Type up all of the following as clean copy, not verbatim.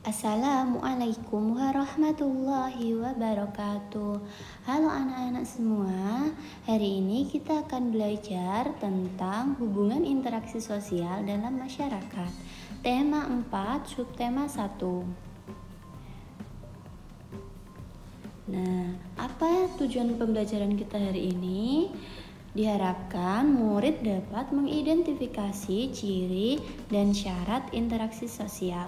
Assalamualaikum warahmatullahi wabarakatuh. Halo anak-anak semua. Hari ini kita akan belajar tentang hubungan interaksi sosial dalam masyarakat. Tema 4, subtema 1. Nah, apa tujuan pembelajaran kita hari ini? Diharapkan murid dapat mengidentifikasi ciri dan syarat interaksi sosial.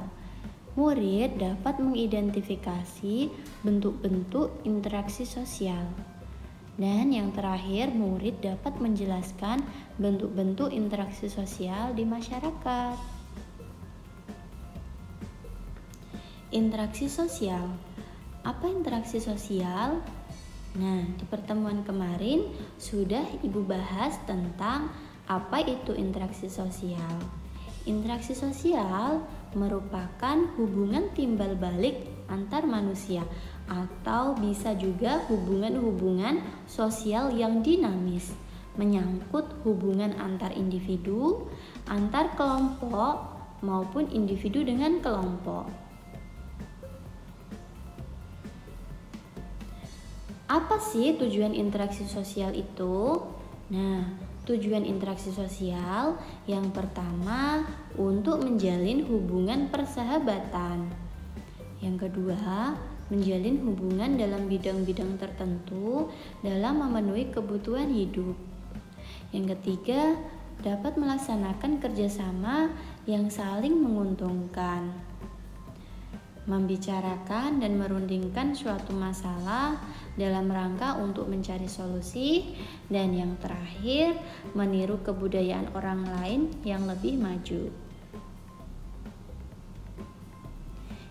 Murid dapat mengidentifikasi bentuk-bentuk interaksi sosial. Dan yang terakhir, murid dapat menjelaskan bentuk-bentuk interaksi sosial di masyarakat. Interaksi sosial. Apa interaksi sosial? Nah, di pertemuan kemarin sudah Ibu bahas tentang apa itu interaksi sosial. Interaksi sosial merupakan hubungan timbal balik antar manusia atau bisa juga hubungan-hubungan sosial yang dinamis, menyangkut hubungan antar individu, antar kelompok maupun individu dengan kelompok. Apa sih tujuan interaksi sosial itu? Nah, tujuan interaksi sosial yang pertama untuk menjalin hubungan persahabatan. Yang kedua, menjalin hubungan dalam bidang-bidang tertentu dalam memenuhi kebutuhan hidup. Yang ketiga, dapat melaksanakan kerjasama yang saling menguntungkan. Membicarakan dan merundingkan suatu masalah dalam rangka untuk mencari solusi, dan yang terakhir meniru kebudayaan orang lain yang lebih maju.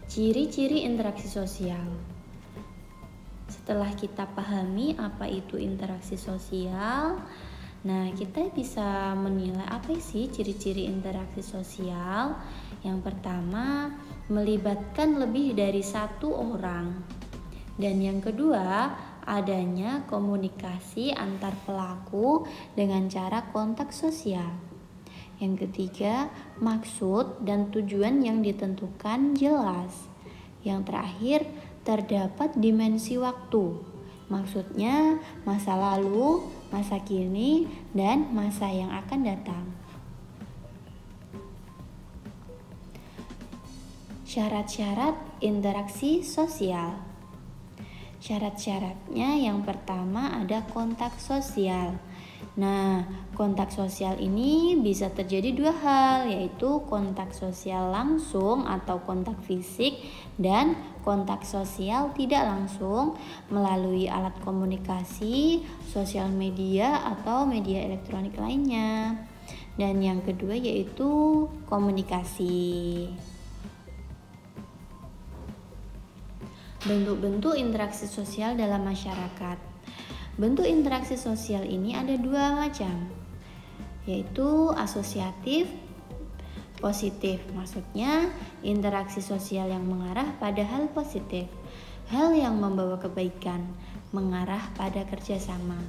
Ciri-ciri interaksi sosial. Setelah kita pahami apa itu interaksi sosial, nah kita bisa menilai apa sih ciri-ciri interaksi sosial. Yang pertama, melibatkan lebih dari satu orang. Dan yang kedua, adanya komunikasi antar pelaku dengan cara kontak sosial. Yang ketiga, maksud dan tujuan yang ditentukan jelas. Yang terakhir, terdapat dimensi waktu. Maksudnya masa lalu, masa kini, dan masa yang akan datang. Syarat-syarat interaksi sosial. Syarat-syaratnya yang pertama ada kontak sosial. Nah, kontak sosial ini bisa terjadi dua hal, yaitu kontak sosial langsung atau kontak fisik dan kontak sosial tidak langsung melalui alat komunikasi, sosial media atau media elektronik lainnya. Dan yang kedua yaitu komunikasi. Bentuk-bentuk interaksi sosial dalam masyarakat. Bentuk interaksi sosial ini ada dua macam, yaitu asosiatif, positif. Maksudnya interaksi sosial yang mengarah pada hal positif, hal yang membawa kebaikan, mengarah pada kerjasama.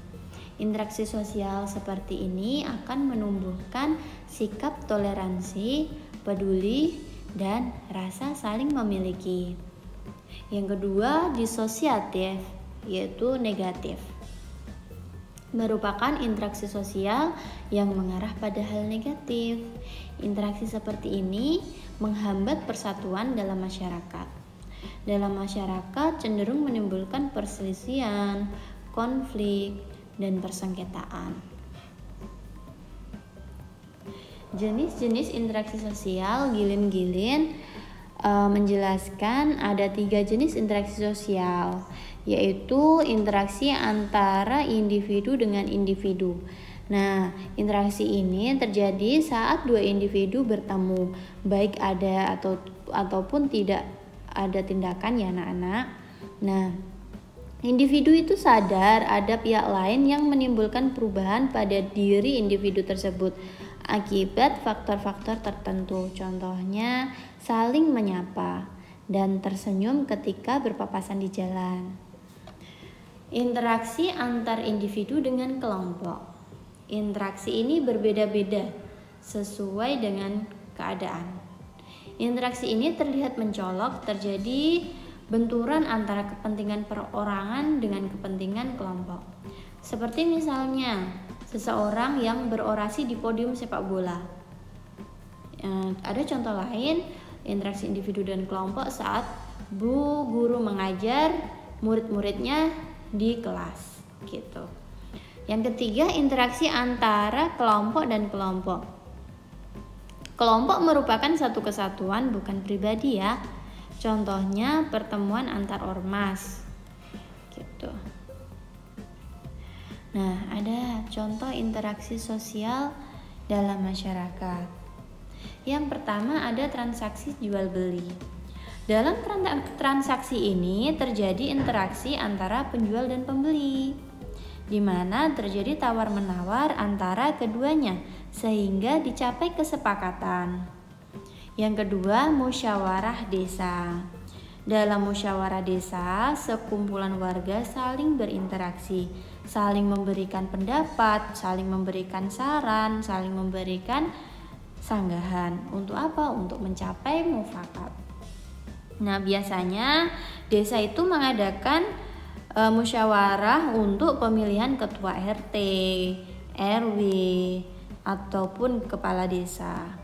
Interaksi sosial seperti ini akan menumbuhkan sikap toleransi, peduli, dan rasa saling memiliki. Yang kedua, disosiatif, yaitu negatif. Merupakan interaksi sosial yang mengarah pada hal negatif. Interaksi seperti ini menghambat persatuan dalam masyarakat. Dalam masyarakat cenderung menimbulkan perselisihan, konflik, dan persengketaan. Jenis-jenis interaksi sosial Gilin menjelaskan ada 3 jenis interaksi sosial, yaitu interaksi antara individu dengan individu. Nah, interaksi ini terjadi saat dua individu bertemu, baik ada ataupun tidak ada tindakan ya anak-anak. Nah, individu itu sadar ada pihak lain yang menimbulkan perubahan pada diri individu tersebut akibat faktor-faktor tertentu. Contohnya, saling menyapa dan tersenyum ketika berpapasan di jalan. Interaksi antar individu dengan kelompok. Interaksi ini berbeda-beda sesuai dengan keadaan. Interaksi ini terlihat mencolok, terjadi benturan antara kepentingan perorangan dengan kepentingan kelompok. Seperti misalnya seseorang yang berorasi di podium sepak bola. Ada contoh lain, interaksi individu dan kelompok saat bu guru mengajar murid-muridnya di kelas gitu. Yang ketiga, interaksi antara kelompok dan kelompok. Kelompok merupakan satu kesatuan, bukan pribadi ya. Contohnya pertemuan antar ormas gitu. Nah, ada contoh interaksi sosial dalam masyarakat. Yang pertama ada transaksi jual beli. Dalam transaksi ini terjadi interaksi antara penjual dan pembeli, di mana terjadi tawar-menawar antara keduanya sehingga dicapai kesepakatan. Yang kedua, musyawarah desa. Dalam musyawarah desa, sekumpulan warga saling berinteraksi, saling memberikan pendapat, saling memberikan saran, saling memberikan sanggahan. Untuk apa? Untuk mencapai mufakat. Nah, biasanya desa itu mengadakan musyawarah untuk pemilihan ketua RT, RW, ataupun kepala desa.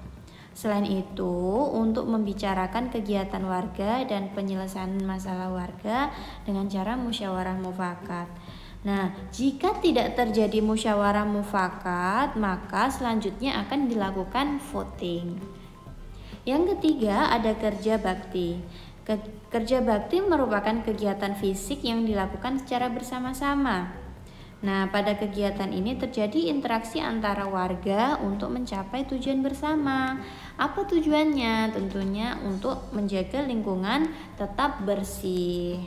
Selain itu, untuk membicarakan kegiatan warga dan penyelesaian masalah warga dengan cara musyawarah mufakat. Nah, jika tidak terjadi musyawarah mufakat, maka selanjutnya akan dilakukan voting. Yang ketiga, ada kerja bakti. Kerja bakti merupakan kegiatan fisik yang dilakukan secara bersama-sama. Nah, pada kegiatan ini terjadi interaksi antara warga untuk mencapai tujuan bersama. Apa tujuannya? Tentunya untuk menjaga lingkungan tetap bersih.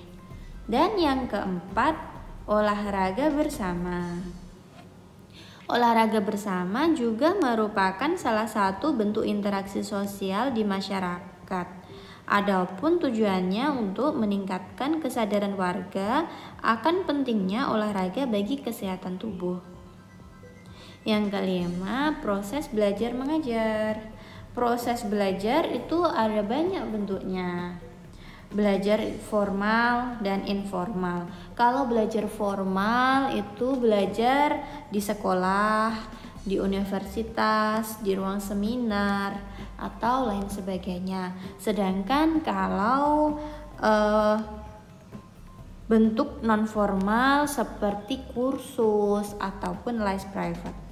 Dan yang keempat, olahraga bersama. Olahraga bersama juga merupakan salah satu bentuk interaksi sosial di masyarakat. Adapun tujuannya untuk meningkatkan kesadaran warga akan pentingnya olahraga bagi kesehatan tubuh. Yang kelima, proses belajar mengajar. Proses belajar itu ada banyak bentuknya. Belajar formal dan informal. Kalau belajar formal itu belajar di sekolah, di universitas, di ruang seminar, atau lain sebagainya. Sedangkan kalau bentuk non formal seperti kursus ataupun les private.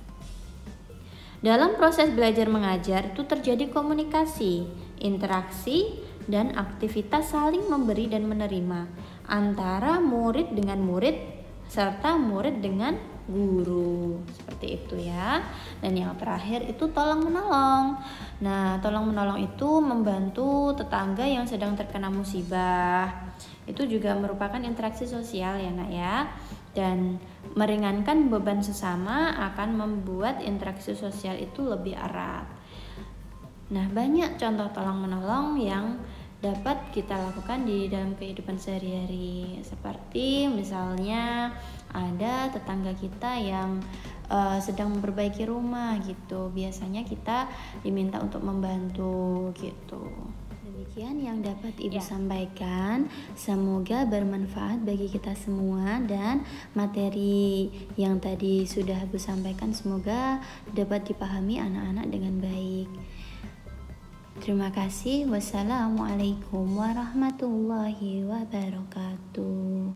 Dalam proses belajar mengajar itu terjadi komunikasi, interaksi, dan aktivitas saling memberi dan menerima antara murid dengan murid serta murid dengan guru, seperti itu ya. Dan yang terakhir itu tolong menolong. Nah, tolong menolong itu membantu tetangga yang sedang terkena musibah. Itu juga merupakan interaksi sosial ya nak ya. Dan meringankan beban sesama akan membuat interaksi sosial itu lebih erat. Nah, banyak contoh tolong menolong yang dapat kita lakukan di dalam kehidupan sehari-hari. Seperti misalnya ada tetangga kita yang sedang memperbaiki rumah gitu. Biasanya kita diminta untuk membantu gitu. Demikian yang dapat Ibu sampaikan. Semoga bermanfaat bagi kita semua, dan materi yang tadi sudah Ibu sampaikan semoga dapat dipahami anak-anak dengan baik. Terima kasih. Wassalamualaikum warahmatullahi wabarakatuh.